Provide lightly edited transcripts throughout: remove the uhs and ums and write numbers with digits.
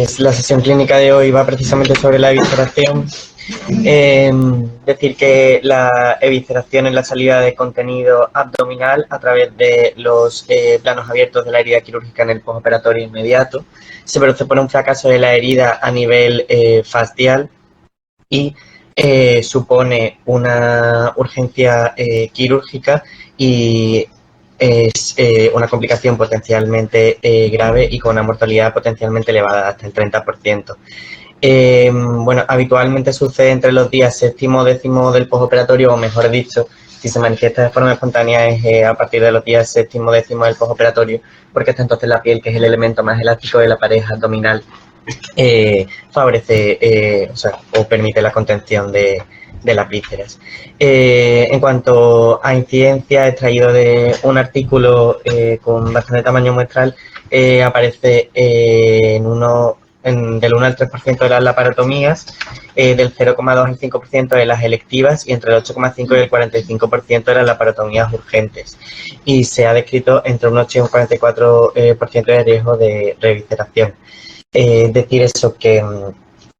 Pues la sesión clínica de hoy va precisamente sobre la evisceración. Decir que la evisceración es la salida de contenido abdominal a través de los planos abiertos de la herida quirúrgica en el postoperatorio inmediato. Se produce por un fracaso de la herida a nivel facial y supone una urgencia quirúrgica y es una complicación potencialmente grave y con una mortalidad potencialmente elevada, hasta el 30%. Bueno, habitualmente sucede entre los días séptimo o décimo del postoperatorio, o mejor dicho, si se manifiesta de forma espontánea es a partir de los días séptimo o décimo del postoperatorio, porque hasta entonces la piel, que es el elemento más elástico de la pared abdominal, favorece o permite la contención de las vísceras. En cuanto a incidencia, extraído de un artículo con bastante tamaño muestral, aparece del 1 al 3% de las laparotomías, del 0,2 al 5% de las electivas y entre el 8,5 y el 45% de las laparotomías urgentes. Y se ha descrito entre un 8 y un 44% de riesgo de revisceración. Decir eso, que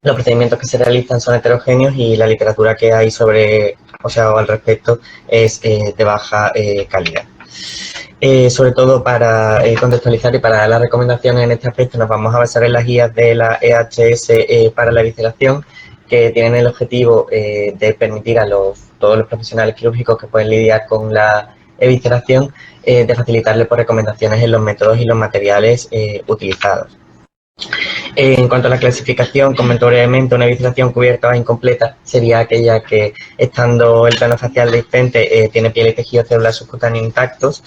los procedimientos que se realizan son heterogéneos y la literatura que hay al respecto es de baja calidad. Sobre todo para contextualizar y para dar las recomendaciones en este aspecto, nos vamos a basar en las guías de la EHS para la evisceración, que tienen el objetivo de permitir a todos los profesionales quirúrgicos que pueden lidiar con la evisceración, de facilitarles por recomendaciones en los métodos y los materiales utilizados. En cuanto a la clasificación, comento brevemente: una evisceración cubierta o incompleta sería aquella que, estando el plano facial dehiscente, tiene piel y tejido celular subcutáneo intactos.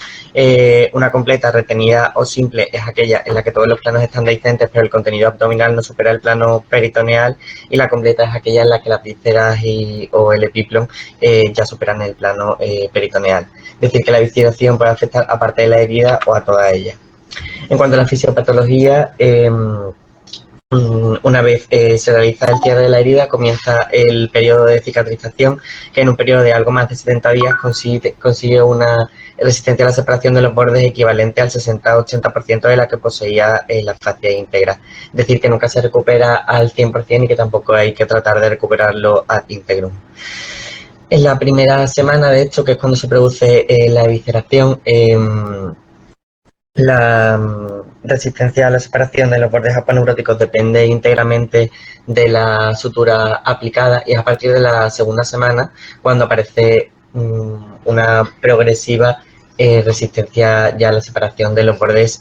Una completa, retenida o simple es aquella en la que todos los planos están dehiscentes, pero el contenido abdominal no supera el plano peritoneal. Y la completa es aquella en la que las vísceras o el epiplon ya superan el plano peritoneal. Es decir, que la evisceración puede afectar a parte de la herida o a toda ella. En cuanto a la fisiopatología, una vez se realiza el cierre de la herida, comienza el periodo de cicatrización, que en un periodo de algo más de 70 días consigue una resistencia a la separación de los bordes equivalente al 60-80% de la que poseía la fascia íntegra. Es decir, que nunca se recupera al 100% y que tampoco hay que tratar de recuperarlo ad integrum. En la primera semana, de hecho, que es cuando se produce la evisceración, la resistencia a la separación de los bordes aponeuróticos depende íntegramente de la sutura aplicada, y es a partir de la segunda semana cuando aparece una progresiva resistencia ya a la separación de los bordes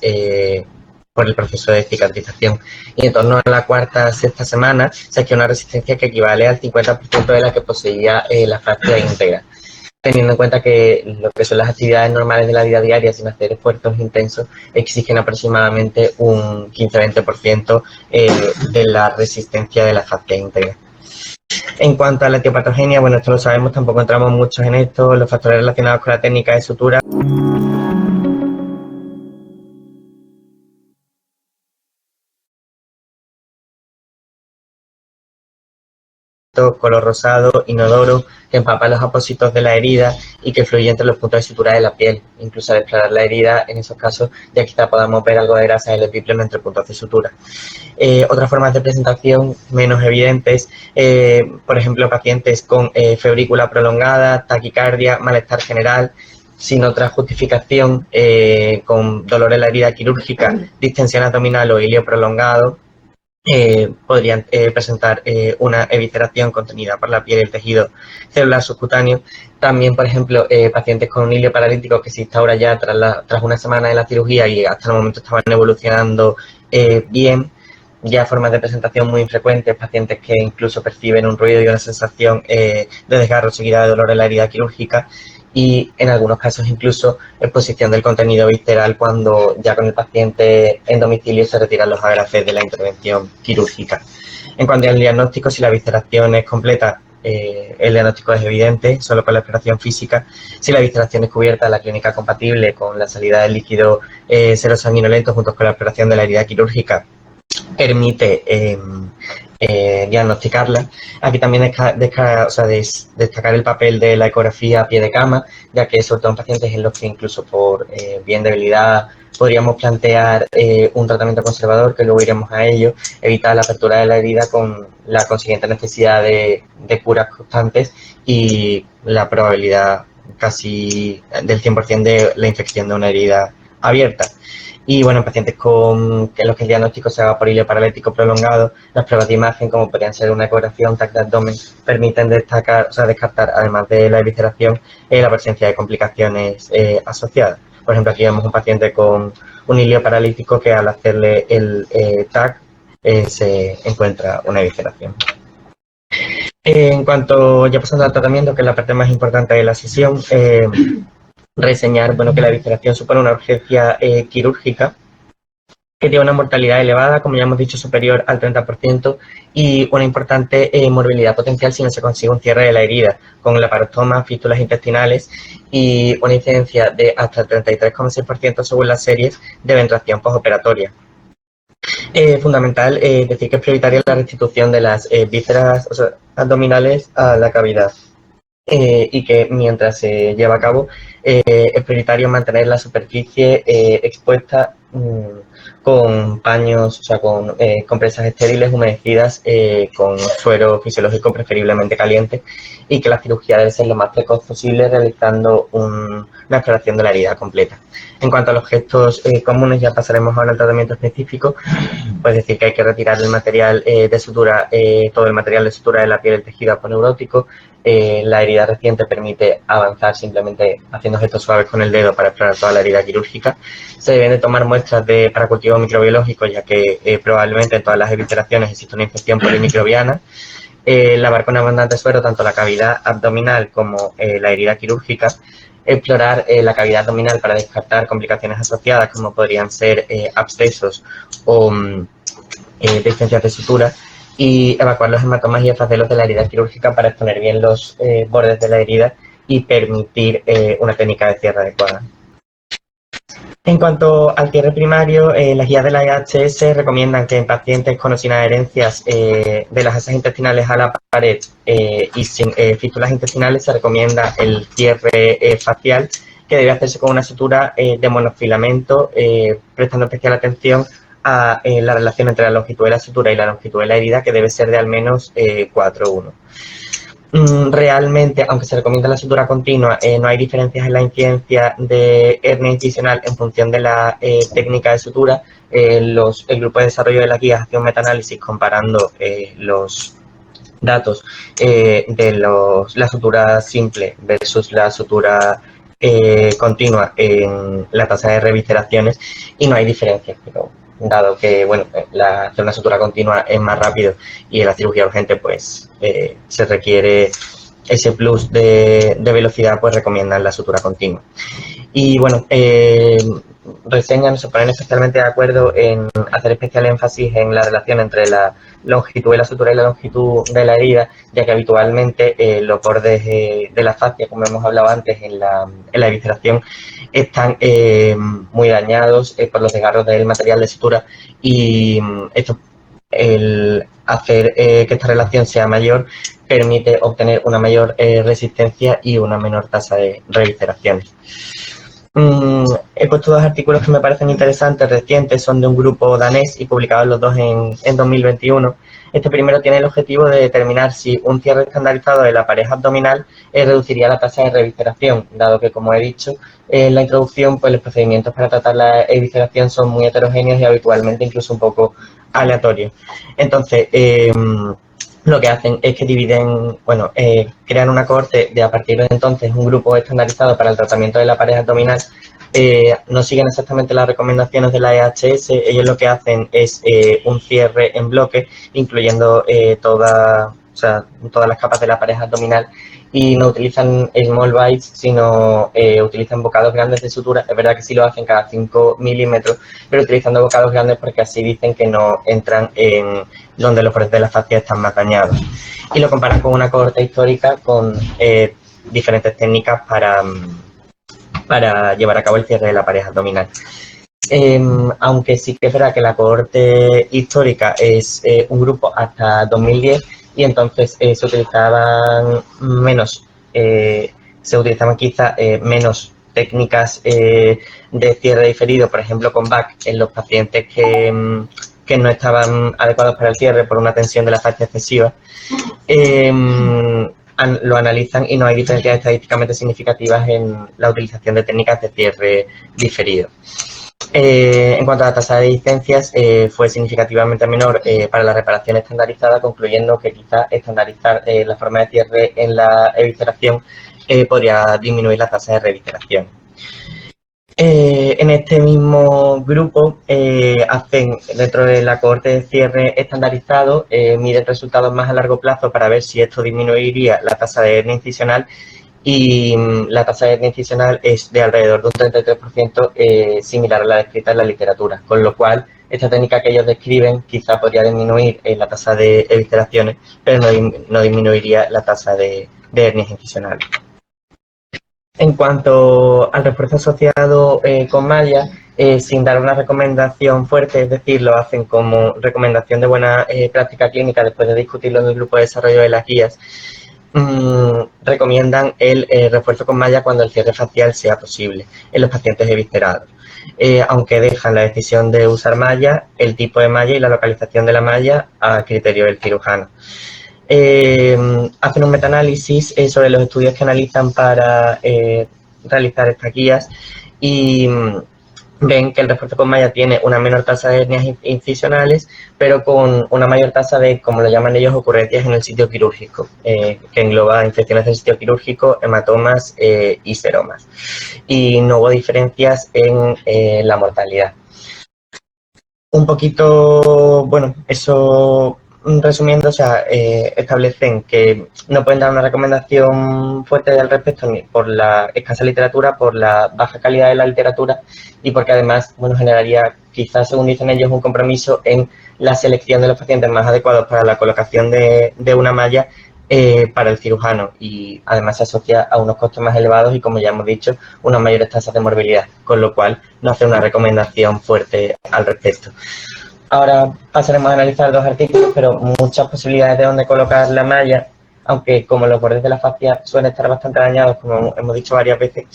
por el proceso de cicatrización. Y en torno a la cuarta o sexta semana se adquiere una resistencia que equivale al 50% de la que poseía la fascia íntegra, teniendo en cuenta que lo que son las actividades normales de la vida diaria sin hacer esfuerzos intensos exigen aproximadamente un 15-20% de la resistencia de la fascia íntegra. En cuanto a la etiopatogenia, bueno, esto lo sabemos, tampoco entramos muchos en esto. Los factores relacionados con la técnica de sutura, color rosado, inodoro, que empapa los apósitos de la herida y que fluye entre los puntos de sutura de la piel. Incluso al explorar la herida, en esos casos, ya quizá podamos ver algo de grasa del epiplon entre puntos de sutura. Otras formas de presentación menos evidentes, por ejemplo, pacientes con febrícula prolongada, taquicardia, malestar general, sin otra justificación, con dolor en la herida quirúrgica, distensión abdominal o ilio prolongado, podrían presentar una evisceración contenida por la piel y el tejido celular subcutáneo. También, por ejemplo, pacientes con un ilio paralítico que se instaura ya tras una semana de la cirugía y hasta el momento estaban evolucionando bien. Ya formas de presentación muy infrecuentes, pacientes que incluso perciben un ruido y una sensación de desgarro seguida de dolor en la herida quirúrgica, y en algunos casos incluso exposición del contenido visceral cuando ya con el paciente en domicilio se retiran los agrafes de la intervención quirúrgica. En cuanto al diagnóstico, si la evisceración es completa, el diagnóstico es evidente solo con la exploración física. Si la evisceración es cubierta, la clínica compatible con la salida del líquido serosanguinolento junto con la exploración de la herida quirúrgica permite diagnosticarla. Aquí también destacar el papel de la ecografía a pie de cama, ya que sobre todo en pacientes en los que incluso por bien debilidad, podríamos plantear un tratamiento conservador, que luego iremos a ello, evitar la apertura de la herida con la consiguiente necesidad de curas constantes y la probabilidad casi del 100% de la infección de una herida abierta. Y bueno, en pacientes que los que el diagnóstico se haga por hilo paralético prolongado, las pruebas de imagen, como podrían ser una ecografía o un TAC de abdomen, permiten descartar, además de la evisceración, la presencia de complicaciones asociadas. Por ejemplo, aquí vemos un paciente con un hilo paralítico que al hacerle el TAC se encuentra una evisceración. En cuanto, ya pasando al tratamiento, que es la parte más importante de la sesión, reseñar que la evisceración supone una urgencia quirúrgica que tiene una mortalidad elevada, como ya hemos dicho, superior al 30%, y una importante morbilidad potencial si no se consigue un cierre de la herida, con laparostomas, fístulas intestinales y una incidencia de hasta el 33,6% según las series de ventración postoperatoria. Fundamental decir que es prioritaria la restitución de las vísceras abdominales a la cavidad. Y que mientras se lleva a cabo es prioritario mantener la superficie expuesta con paños, con compresas estériles humedecidas con suero fisiológico preferiblemente caliente, y que la cirugía debe ser lo más precoz posible realizando una exploración de la herida completa. En cuanto a los gestos comunes, ya pasaremos ahora al tratamiento específico. Pues decir que hay que retirar el material de sutura, todo el material de sutura de la piel del tejido aponeurótico. La herida reciente permite avanzar simplemente haciendo gestos suaves con el dedo para explorar toda la herida quirúrgica. Se deben de tomar muestras para cultivo microbiológico, ya que probablemente en todas las evisceraciones existe una infección polimicrobiana. Lavar con abundante suero tanto la cavidad abdominal como la herida quirúrgica. Explorar la cavidad abdominal para descartar complicaciones asociadas, como podrían ser abscesos o deficiencias de sutura, y evacuar los hematomas y esfacelos de la herida quirúrgica para exponer bien los bordes de la herida y permitir una técnica de cierre adecuada. En cuanto al cierre primario, las guías de la EHS recomiendan que en pacientes con o sin adherencias de las asas intestinales a la pared y sin fístulas intestinales se recomienda el cierre facial, que debe hacerse con una sutura de monofilamento, prestando especial atención a la relación entre la longitud de la sutura y la longitud de la herida, que debe ser de al menos 4:1. Realmente, aunque se recomienda la sutura continua, no hay diferencias en la incidencia de hernia incisional en función de la técnica de sutura. El grupo de desarrollo de la guía hace un metaanálisis comparando los datos de la sutura simple versus la sutura continua en la tasa de revisceraciones, y no hay diferencias, pero dado que hacer una sutura continua es más rápido y en la cirugía urgente pues se requiere ese plus de velocidad, pues recomiendan la sutura continua. Y reseñan, se ponen especialmente de acuerdo en hacer especial énfasis en la relación entre la longitud de la sutura y la longitud de la herida, ya que habitualmente los bordes de la fascia, como hemos hablado antes en la evisceración, están muy dañados por los desgarros del material de sutura, y el hacer que esta relación sea mayor permite obtener una mayor resistencia y una menor tasa de revisceraciones. He puesto dos artículos que me parecen interesantes, recientes, son de un grupo danés y publicados los dos en 2021. Este primero tiene el objetivo de determinar si un cierre estandarizado de la pared abdominal reduciría la tasa de revisceración, dado que, como he dicho en la introducción, pues los procedimientos para tratar la evisceración son muy heterogéneos y habitualmente incluso un poco aleatorios. Entonces, lo que hacen es que dividen, crean una cohorte de, a partir de entonces, un grupo estandarizado para el tratamiento de la pared abdominal. No siguen exactamente las recomendaciones de la EHS. Ellos lo que hacen es un cierre en bloque, incluyendo todas las capas de la pared abdominal, y no utilizan small bites, sino utilizan bocados grandes de sutura. Es verdad que sí lo hacen cada 5 milímetros, pero utilizando bocados grandes porque así dicen que no entran en donde los bordes de la fascia están más dañados. Y lo comparan con una cohorte histórica con diferentes técnicas para llevar a cabo el cierre de la pared abdominal. Aunque sí que es verdad que la cohorte histórica es un grupo hasta 2010, y entonces se utilizaban quizá menos técnicas de cierre diferido, por ejemplo con BAC, en los pacientes que no estaban adecuados para el cierre por una tensión de la fascia excesiva, lo analizan y no hay diferencias estadísticamente significativas en la utilización de técnicas de cierre diferido. En cuanto a la tasa de licencias, fue significativamente menor para la reparación estandarizada, concluyendo que quizás estandarizar la forma de cierre en la evisceración podría disminuir la tasa de revisceración. En este mismo grupo hacen, dentro de la cohorte de cierre estandarizado, miden resultados más a largo plazo para ver si esto disminuiría la tasa de hernia incisional, y la tasa de hernia incisional es de alrededor de un 33%, similar a la descrita en la literatura, con lo cual esta técnica que ellos describen quizá podría disminuir la tasa de evisceraciones, pero no disminuiría la tasa de hernias incisionales. En cuanto al refuerzo asociado con malla, sin dar una recomendación fuerte, es decir, lo hacen como recomendación de buena práctica clínica después de discutirlo en el grupo de desarrollo de las guías, recomiendan el refuerzo con malla cuando el cierre facial sea posible en los pacientes eviscerados, aunque dejan la decisión de usar malla, el tipo de malla y la localización de la malla a criterio del cirujano. Hacen un metaanálisis sobre los estudios que analizan para realizar estas guías y ven que el refuerzo con malla tiene una menor tasa de hernias incisionales, pero con una mayor tasa de, como lo llaman ellos, ocurrencias en el sitio quirúrgico, que engloba infecciones del sitio quirúrgico, hematomas y seromas. Y no hubo diferencias en la mortalidad. Un poquito, bueno, eso resumiendo, o sea, establecen que no pueden dar una recomendación fuerte al respecto ni por la escasa literatura, por la baja calidad de la literatura y porque además, bueno, generaría quizás, según dicen ellos, un compromiso en la selección de los pacientes más adecuados para la colocación de una malla para el cirujano, y además se asocia a unos costes más elevados y, como ya hemos dicho, unas mayores tasas de morbilidad, con lo cual no hace una recomendación fuerte al respecto. Ahora pasaremos a analizar dos artículos, pero muchas posibilidades de dónde colocar la malla, aunque como los bordes de la fascia suelen estar bastante dañados, como hemos dicho varias veces,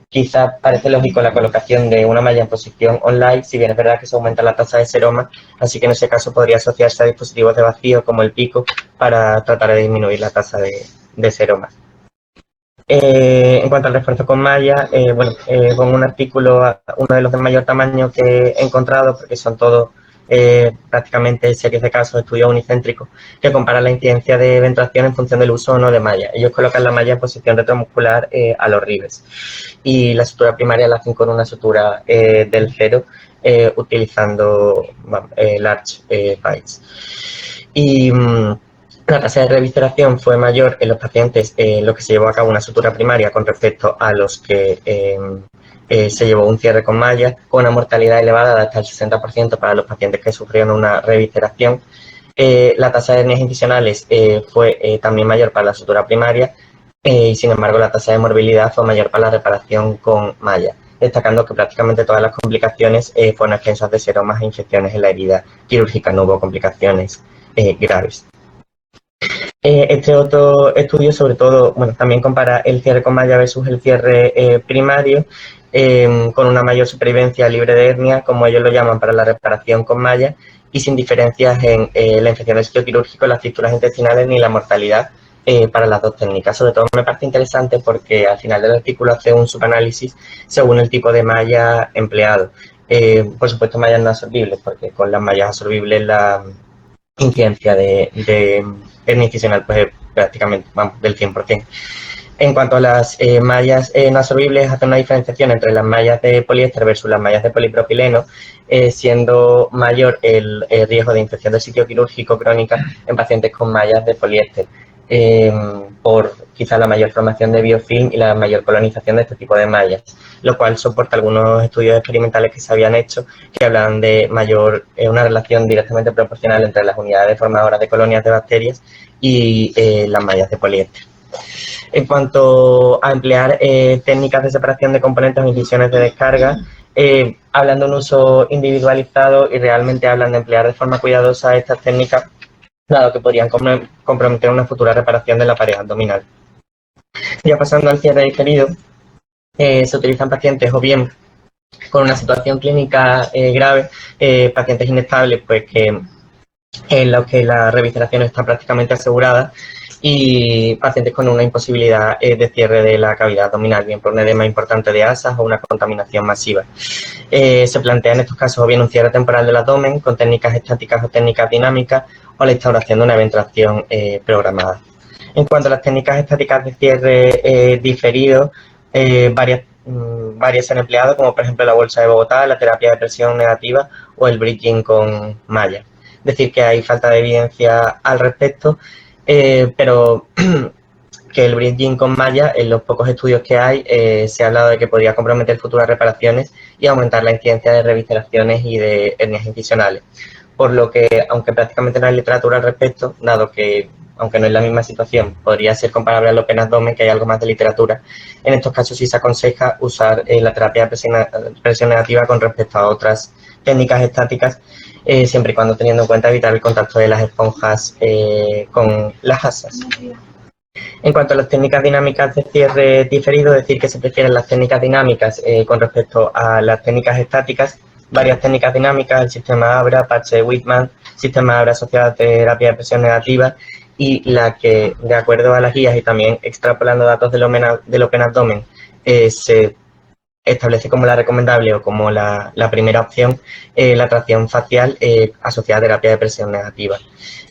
quizás parece lógico la colocación de una malla en posición online, si bien es verdad que se aumenta la tasa de seroma, así que en ese caso podría asociarse a dispositivos de vacío como el Pico para tratar de disminuir la tasa de seroma. En cuanto al refuerzo con malla, bueno, pongo un artículo, uno de los de mayor tamaño que he encontrado, porque son todos prácticamente series de casos, estudios unicéntricos, que comparan la incidencia de venturación en función del uso o no de malla. Ellos colocan la malla en posición retromuscular a los ribes, y la sutura primaria la hacen con una sutura del cero, utilizando large bites. Y la tasa de revisceración fue mayor en los pacientes en los que se llevó a cabo una sutura primaria con respecto a los que se llevó un cierre con malla, con una mortalidad elevada de hasta el 60% para los pacientes que sufrieron una revisceración. La tasa de hernias incisionales fue también mayor para la sutura primaria, y sin embargo la tasa de morbilidad fue mayor para la reparación con malla, destacando que prácticamente todas las complicaciones fueron extensas de seromas e infecciones en la herida quirúrgica, no hubo complicaciones graves. Este otro estudio, sobre todo, bueno, también compara el cierre con malla versus el cierre primario, con una mayor supervivencia libre de hernia, como ellos lo llaman, para la reparación con malla, y sin diferencias en la infección del sitio quirúrgico, las fisuras intestinales ni la mortalidad para las dos técnicas. Sobre todo me parece interesante porque al final del artículo hace un subanálisis según el tipo de malla empleado. Por supuesto, mallas no absorbibles, porque con las mallas absorbibles la incidencia de hernia incisional pues es prácticamente, vamos, del 100%. En cuanto a las mallas no absorbibles, hace una diferenciación entre las mallas de poliéster versus las mallas de polipropileno, siendo mayor el riesgo de infección del sitio quirúrgico crónica en pacientes con mallas de poliéster, por quizá la mayor formación de biofilm y la mayor colonización de este tipo de mallas, lo cual soporta algunos estudios experimentales que se habían hecho que hablan de una relación directamente proporcional entre las unidades formadoras de colonias de bacterias y las mallas de poliéster. En cuanto a emplear técnicas de separación de componentes o incisiones de descarga, hablan de un uso individualizado y realmente hablan de emplear de forma cuidadosa estas técnicas, dado que podrían comprometer una futura reparación de la pared abdominal. Ya pasando al cierre diferido, se utilizan pacientes o bien con una situación clínica grave, pacientes inestables, pues que en los que la revisceración está prácticamente asegurada, y pacientes con una imposibilidad de cierre de la cavidad abdominal, bien por un edema importante de asas o una contaminación masiva. Se plantea en estos casos o bien un cierre temporal del abdomen con técnicas estáticas o técnicas dinámicas, o la instauración de una ventilación programada. En cuanto a las técnicas estáticas de cierre diferido, varias se han empleado, como por ejemplo la bolsa de Bogotá, la terapia de presión negativa o el bridging con malla. Es decir, que hay falta de evidencia al respecto, pero que el bridging con malla, en los pocos estudios que hay, se ha hablado de que podría comprometer futuras reparaciones y aumentar la incidencia de revisceraciones y de hernias incisionales. Por lo que, aunque prácticamente no hay literatura al respecto, dado que, aunque no es la misma situación, podría ser comparable al open abdomen, que hay algo más de literatura, en estos casos sí se aconseja usar la terapia de presión negativa con respecto a otras técnicas estáticas, siempre y cuando teniendo en cuenta evitar el contacto de las esponjas con las asas. En cuanto a las técnicas dinámicas de cierre diferido, decir que se prefieren las técnicas dinámicas con respecto a las técnicas estáticas. Varias técnicas dinámicas, el sistema ABRA, parche de Whitman, sistema ABRA asociado a terapia de presión negativa, y la que, de acuerdo a las guías y también extrapolando datos del open abdomen, se establece como la recomendable o como la primera opción, la tracción facial asociada a terapia de presión negativa,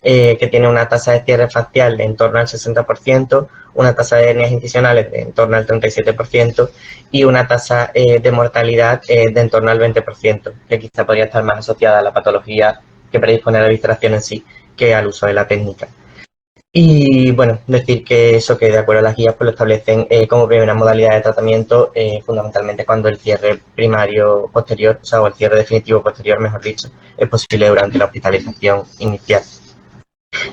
que tiene una tasa de cierre facial de en torno al 60%, una tasa de hernias incisionales de en torno al 37% y una tasa de mortalidad de en torno al 20%, que quizá podría estar más asociada a la patología que predispone a la evisceración en sí que al uso de la técnica. Y bueno, decir que eso, que de acuerdo a las guías, pues lo establecen como primera modalidad de tratamiento, fundamentalmente cuando el cierre primario posterior, o sea, o el cierre definitivo posterior, mejor dicho, es posible durante la hospitalización inicial.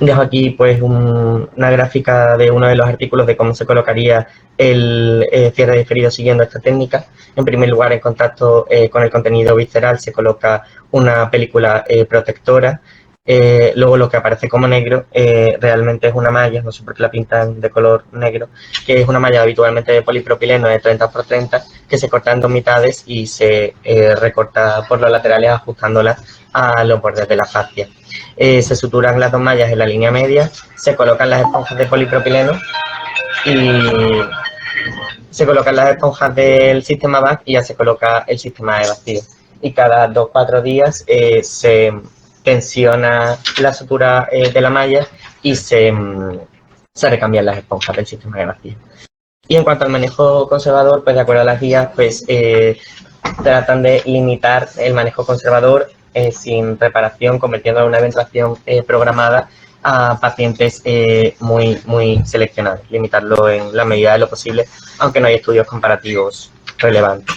Dejo aquí pues una gráfica de uno de los artículos de cómo se colocaría el cierre diferido siguiendo esta técnica. En primer lugar, en contacto con el contenido visceral se coloca una película protectora. Luego lo que aparece como negro realmente es una malla, no sé por qué la pintan de color negro, que es una malla habitualmente de polipropileno de 30 por 30 que se corta en dos mitades y se recorta por los laterales ajustándolas a los bordes de la fascia. Se suturan las dos mallas en la línea media, se colocan las esponjas de polipropileno y se colocan las esponjas del sistema BAC y ya se coloca el sistema de vacío. Y cada 2 o 4 días se tensiona la sutura de la malla y se recambian las esponjas del sistema de vacío. Y en cuanto al manejo conservador, pues de acuerdo a las guías, pues tratan de limitar el manejo conservador sin reparación, convirtiendo en una ventilación programada a pacientes muy seleccionados, limitarlo en la medida de lo posible, aunque no hay estudios comparativos relevantes.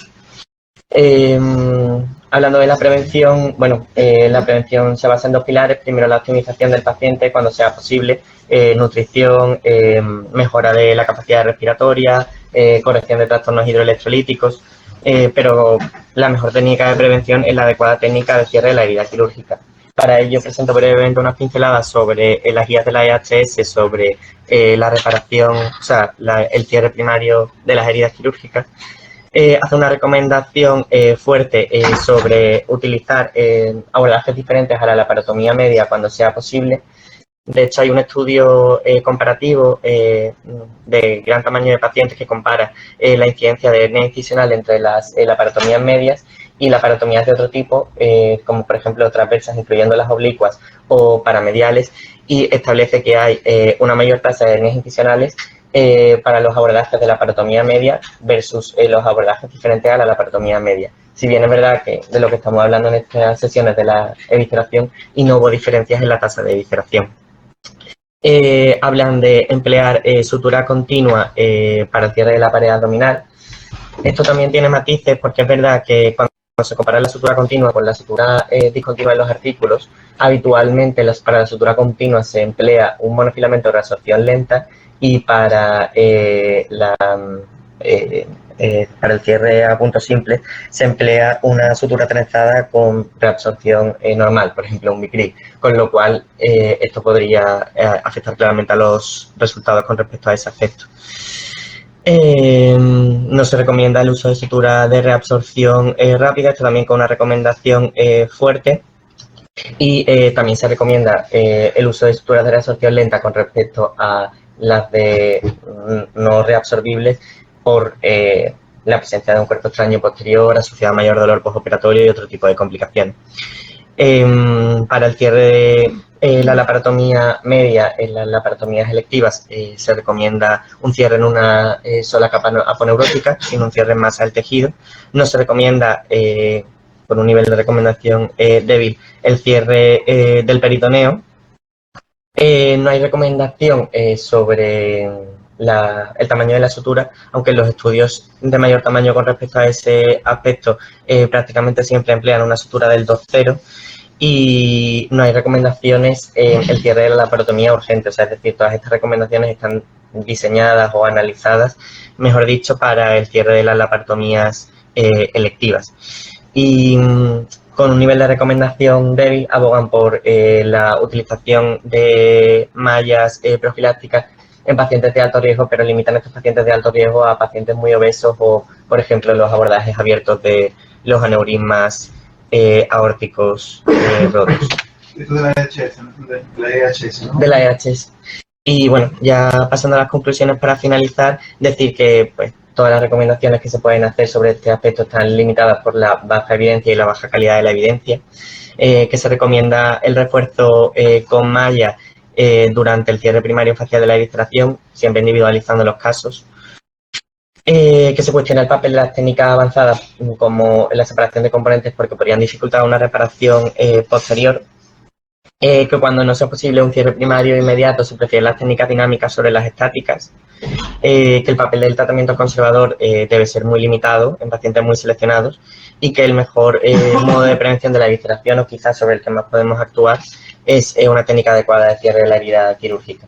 Hablando de la prevención, bueno, la prevención se basa en dos pilares. Primero, la optimización del paciente cuando sea posible, nutrición, mejora de la capacidad respiratoria, corrección de trastornos hidroelectrolíticos, pero la mejor técnica de prevención es la adecuada técnica de cierre de la herida quirúrgica. Para ello presento brevemente unas pinceladas sobre las guías de la EHS sobre la reparación, o sea, el cierre primario de las heridas quirúrgicas. Hace una recomendación fuerte sobre utilizar abordajes diferentes a la laparotomía media cuando sea posible. De hecho, hay un estudio comparativo de gran tamaño de pacientes que compara la incidencia de hernia incisional entre las laparotomías medias y laparotomías de otro tipo, como por ejemplo transversas, incluyendo las oblicuas o paramediales, y establece que hay una mayor tasa de hernias incisionales para los abordajes de la laparotomía media versus los abordajes diferentes a la laparotomía media. Si bien es verdad que de lo que estamos hablando en estas sesiones de la evisceración y no hubo diferencias en la tasa de evisceración. Hablan de emplear sutura continua para el cierre de la pared abdominal. Esto también tiene matices porque es verdad que cuando se compara la sutura continua con la sutura discontinua en los artículos, habitualmente para la sutura continua se emplea un monofilamento de reabsorción lenta y para para el cierre a punto simple se emplea una sutura trenzada con reabsorción normal, por ejemplo un Vicryl, con lo cual esto podría afectar claramente a los resultados con respecto a ese aspecto. No se recomienda el uso de sutura de reabsorción rápida, esto también con una recomendación fuerte. Y también se recomienda el uso de suturas de reabsorción lenta con respecto a las de no reabsorbibles por la presencia de un cuerpo extraño posterior, asociado a mayor dolor postoperatorio y otro tipo de complicaciones. Para el cierre de la laparotomía media, en las laparotomías electivas, se recomienda un cierre en una sola capa aponeurótica, sin un cierre en masa del tejido. No se recomienda, por un nivel de recomendación débil, el cierre del peritoneo. No hay recomendación sobre el tamaño de la sutura, aunque en los estudios de mayor tamaño con respecto a ese aspecto prácticamente siempre emplean una sutura del 2,0 y no hay recomendaciones en el cierre de la laparotomía urgente, o sea, es decir, todas estas recomendaciones están diseñadas o analizadas, mejor dicho, para el cierre de las laparotomías electivas. Y con un nivel de recomendación débil abogan por la utilización de mallas profilácticas en pacientes de alto riesgo, pero limitan estos pacientes de alto riesgo a pacientes muy obesos o, por ejemplo, los abordajes abiertos de los aneurismas aórticos rotos. Esto de la EHS, ¿no? De la EHS, ¿no? De la EHS. Y bueno, ya pasando a las conclusiones para finalizar, decir que pues todas las recomendaciones que se pueden hacer sobre este aspecto están limitadas por la baja evidencia y la baja calidad de la evidencia, que se recomienda el refuerzo con malla durante el cierre primario facial de la evisceración, siempre individualizando los casos. Que se cuestiona el papel de las técnicas avanzadas como la separación de componentes porque podrían dificultar una reparación posterior. Que cuando no sea posible un cierre primario inmediato se prefieren las técnicas dinámicas sobre las estáticas, que el papel del tratamiento conservador debe ser muy limitado en pacientes muy seleccionados y que el mejor modo de prevención de la evisceración o quizás sobre el que más podemos actuar es una técnica adecuada de cierre de la herida quirúrgica.